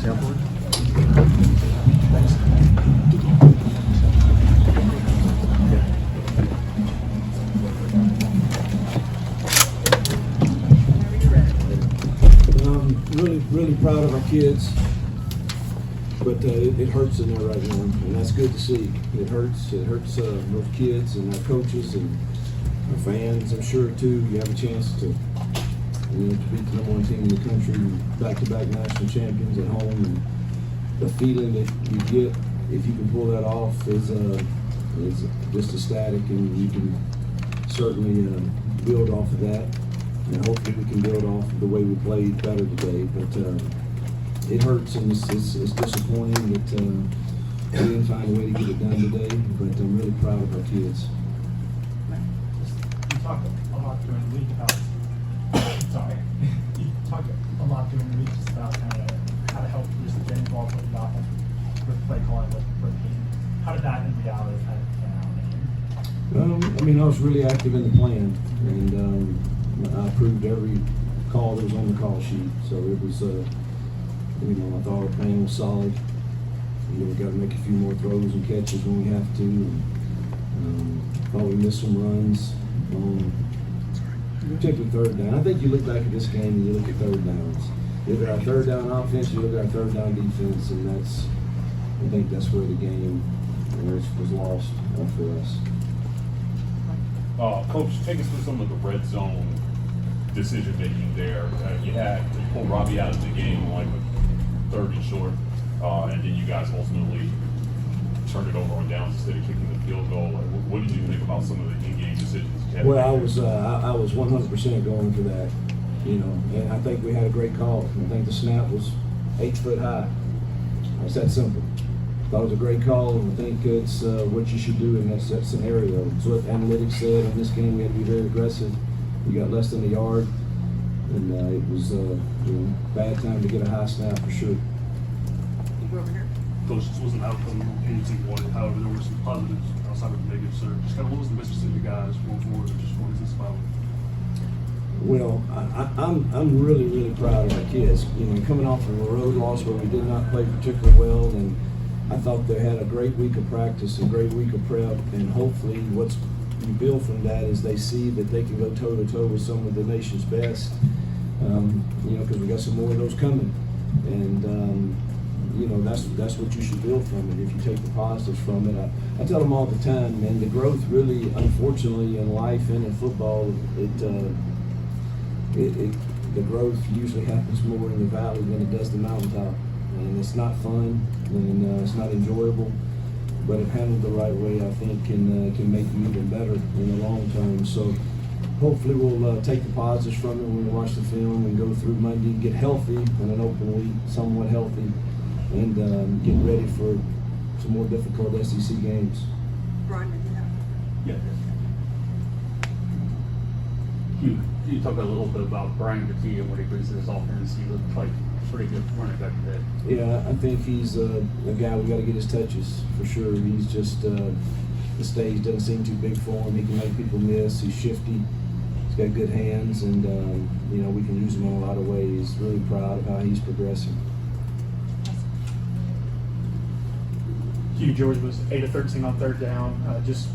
Step forward. Really proud of our kids, but it hurts in there right now, and that's good to see. It hurts both kids and our coaches and our fans. I'm sure too. You have a chance to beat the number one team in the country, back-to-back national champions at home, and the feeling that you get if you can pull that off is just ecstatic, and you can certainly build off of that. And hopefully we can build off of the way we played better today. But it hurts, and it's disappointing that we didn't find a way to get it done today. But I'm really proud of our kids. You talked a lot during the week about. You talked a lot during the week just about kind of how to help just get involved with the offense, with play calling, with the team. How did that in reality kind of pan out? I was really active in the plan, and I approved every call that was on the call sheet. So it was, I thought our plan was solid. We got to make a few more throws and catches when we have to. And, thought we missed some runs. Particularly third down. I think you look back at this game and you look at third downs. You look at our third down offense, you look at our third down defense, and I think that's where the game was lost for us. Coach, take us through some of the red zone decision making there. You had to pull Robbie out of the game like a third and short, and then you guys ultimately turned it over on downs instead of kicking the field goal. What did you think about some of the in-game decisions you had? Well, I was 100% going for that, and I think we had a great call. I think the snap was 8 foot high. It's that simple. Thought it was a great call, and I think it's what you should do in that scenario. It's what analytics said. In this game, we had to be very aggressive. We got less than a yard, and it was bad time to get a high snap for sure. You go over here. Coach, this wasn't an outcome any team wanted. However, there were some positives outside of the negatives, sir. Just kind of what was the message to you guys going forward? Just what is this about? Well, I'm really proud of our kids. Coming off of a road loss where we did not play particularly well, and I thought they had a great week of practice and great week of prep, and hopefully what's you build from that is they see that they can go toe-to-toe with some of the nation's best, because we got some more of those coming. And, that's what you should build from it if you take the positives from it. I tell them all the time, man, the growth really, unfortunately, in life and in football, the growth usually happens more in the valley than it does the mountaintop. And it's not fun, and it's not enjoyable. But if handled the right way, I think can make you even better in the long term. So hopefully we'll take the positives from it when we watch the film and go through Monday, get healthy in an open week, somewhat healthy, and get ready for some more difficult SEC games. Brian, did you have? Yeah. Hugh, you talk a little bit about Brian Battia and what he brings to this offense. He looked like a pretty good running back today. Yeah, I think he's a guy we got to get his touches for sure. He's just the stage doesn't seem too big for him. He can make people miss. He's shifty. He's got good hands, and we can use him in a lot of ways. Really proud of how he's progressing. Hugh, George was 8 of 13 on third down. Just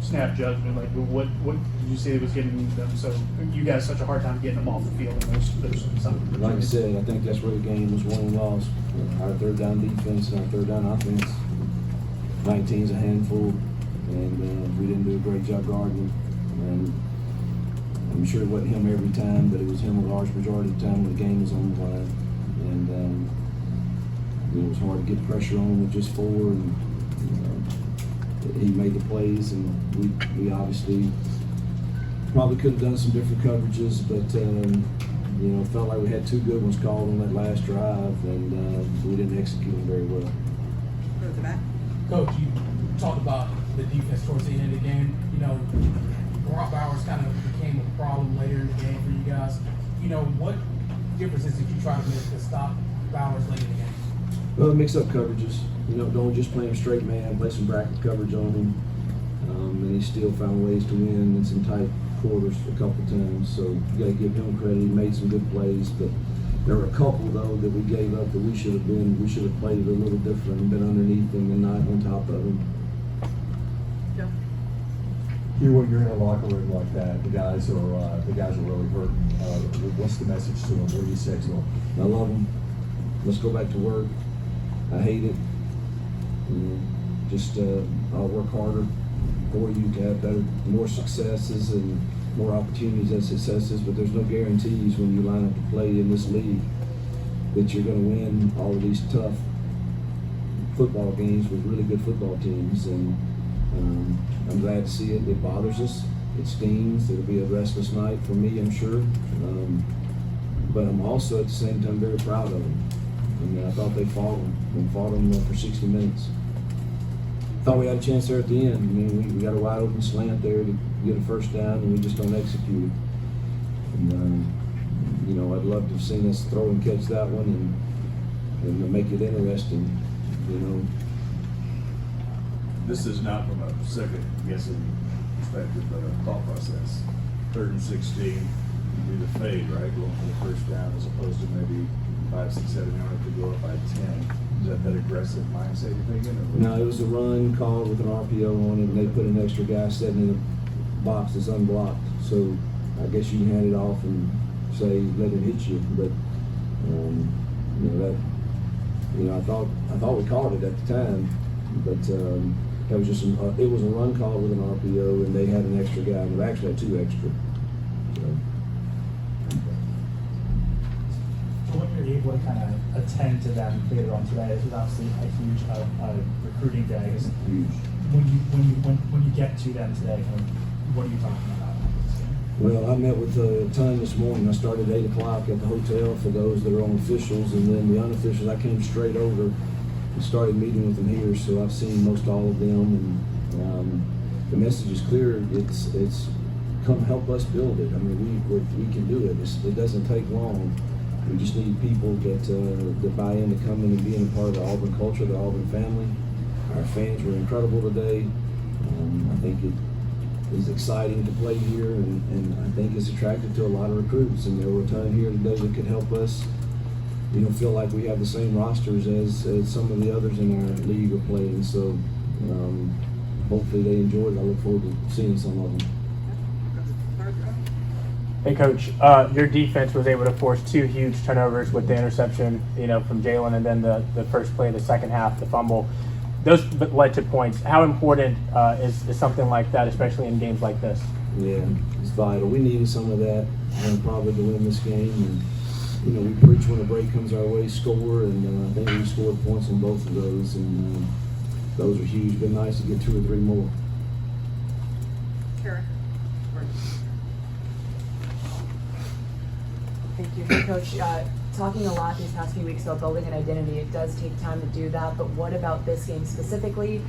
snap judgment. Like, what did you say was getting them? So you guys such a hard time getting them off the field in those Like I said, I think that's where the game was won and lost. Our third down defense and our third down offense. 19's a handful, and we didn't do a great job guarding. And I'm sure it wasn't him every time, but it was him a large majority of the time when the game was on the line. And it was hard to get pressure on him with just 4, and he made the plays, and we obviously probably could have done some different coverages, but felt like we had 2 good ones called on that last drive, and we didn't execute them very well. Go to the back. Coach, you talked about the defense towards the end of the game. Brock Bowers kind of became a problem later in the game for you guys. What differences did you try to make to stop Bowers late in the game? Well, mix up coverages. Don't just play him straight man, play some bracket coverage on him. And he still found ways to win in some tight quarters a couple times. So you got to give him credit. He made some good plays, but There were a couple though that we gave up that we should have played it a little different and been underneath them and not on top of them. Joe? Hugh, when you're in a locker room like that, the guys are really hurting. What's the message to them? What do you say to them? I love them. Let's go back to work. I hate it. I'll work harder for you to have more successes and more opportunities and successes, but there's no guarantees when you line up to play in this league that you're going to win all of these tough football games with really good football teams. And I'm glad to see it. It bothers us. It stings. It'll be a restless night for me, I'm sure. But I'm also at the same time very proud of them. I mean, I thought they fought them for 60 minutes. Thought we had a chance there at the end. I mean, we got a wide open slant there to get a first down, and we just don't execute it. And I'd love to have seen us throw and catch that one and make it interesting. This is not from a second guessing perspective, but a thought process. 3rd and 16, you do the fade, right? Going for the first down as opposed to maybe 5, 6, 7 yards to go up by 10. Is that aggressive mindset you're thinking? Or No, it was a run called with an RPO on it, and they put an extra guy sitting in a box that's unblocked. So I guess you can hand it off and say, let it hit you. But I thought we called it at the time, but that was just it was a run call with an RPO, and they had an extra guy. They actually had 2 extra. So when you're able to kind of attend to them later on today, this was obviously a huge recruiting day. Huge. When you get to them today, kind of, what are you talking about? Well, I met with a ton this morning. I started at 8 o'clock at the hotel for those that are on officials, and then the unofficials, I came straight over and started meeting with them here. So I've seen most all of them, and the message is clear. It's come help us build it. I mean, we can do it. It doesn't take long. We just need people that buy in to come in and being a part of the Auburn culture, the Auburn family. Our fans were incredible today. I think it is exciting to play here, and I think it's attractive to a lot of recruits. And there were a ton here today that could help us, feel like we have the same rosters as some of the others in our league are playing. So hopefully they enjoyed it. I look forward to seeing some of them. Third row? Hey, Coach, your defense was able to force 2 huge turnovers with the interception, from Jalen, and then the first play of the second half, the fumble. Those led to points. How important is something like that, especially in games like this? Yeah, it's vital. We needed some of that probably to win this game. And, we preach when a break comes our way, score, and I think we scored points on both of those, and those are huge. Been nice to get 2 or 3 more. Karen? Thank you. Hey, Coach, talking a lot these past few weeks about building an identity, it does take time to do that, but what about this game specifically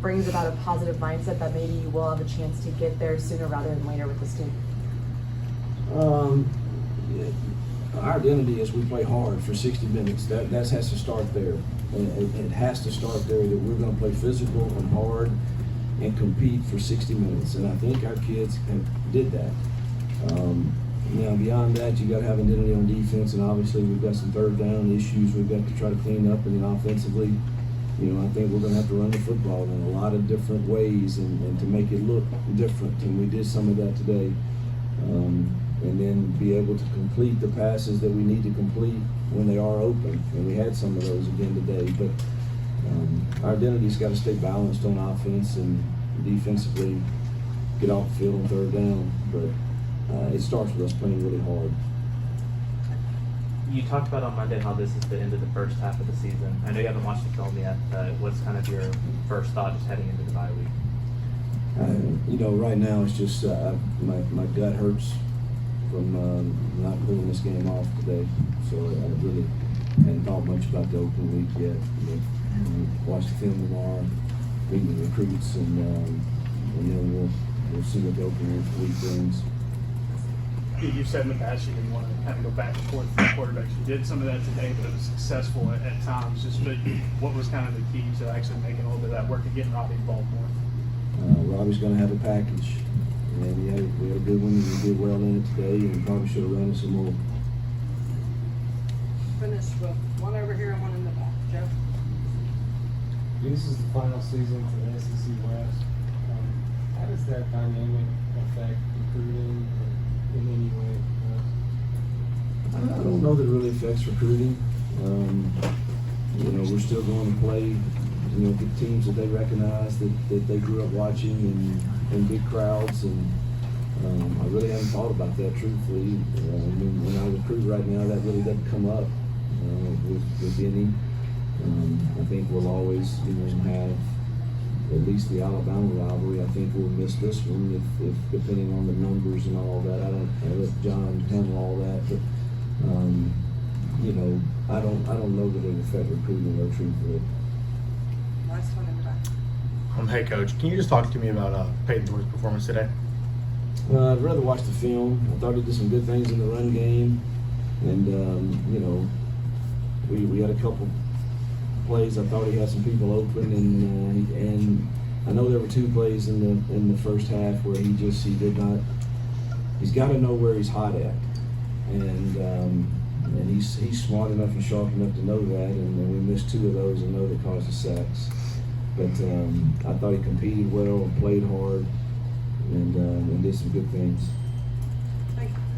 brings about a positive mindset that maybe you will have a chance to get there sooner rather than later with this team? Our identity is we play hard for 60 minutes. That has to start there. It has to start there that we're going to play physical and hard and compete for 60 minutes. And I think our kids did that. Now, beyond that, you got to have identity on defense, and obviously we've got some third down issues we've got to try to clean up. And then offensively, I think we're going to have to run the football in a lot of different ways and to make it look different. And we did some of that today. And then be able to complete the passes that we need to complete when they are open. And we had some of those again today. But our identity's got to stay balanced on offense and defensively get off the field on third down. But it starts with us playing really hard. You talked about on Monday how this is the end of the first half of the season. I know you haven't watched the film yet, but what's kind of your first thought just heading into the bye week? Right now it's just my gut hurts from not pulling this game off today. So I really hadn't thought much about the open week yet. Watch the film tomorrow, meet the recruits, and then we'll see what the open week brings. You've said in the past you didn't want to kind of go back and forth with quarterbacks. You did some of that today, but it was successful at times. Just what was kind of the key to actually making a little bit of that work and getting Robbie involved more? Robbie's going to have a package, and we had a good one. We did well in it today, and probably should have run it some more. finish with one over here and one in the back. Joe? This is the final season for the SEC West. How does that dynamic affect recruiting in any way? I don't know that it really affects recruiting. You know, we're still going to play, you know, good teams that they recognize that they grew up watching and big crowds. And I really haven't thought about that truthfully. When I recruit right now, that really doesn't come up with any. I think we'll always, you know, have at least the Alabama rivalry. I think we'll miss this one if depending on the numbers and all that. I let John handle all that, but you know, I don't know that it affect recruiting or truthfully. Last one in the back. Hey, Coach, can you just talk to me about Peyton Thorne's performance today? I'd rather watch the film. I thought he did some good things in the run game, and you know, we had a couple plays. I thought he had some people open, and I know there were 2 plays in the first half where he did not. He's got to know where he's hot at, and he's smart enough and sharp enough to know that. And we missed 2 of those and know that caused the sacks. But I thought he competed well and played hard, and did some good things.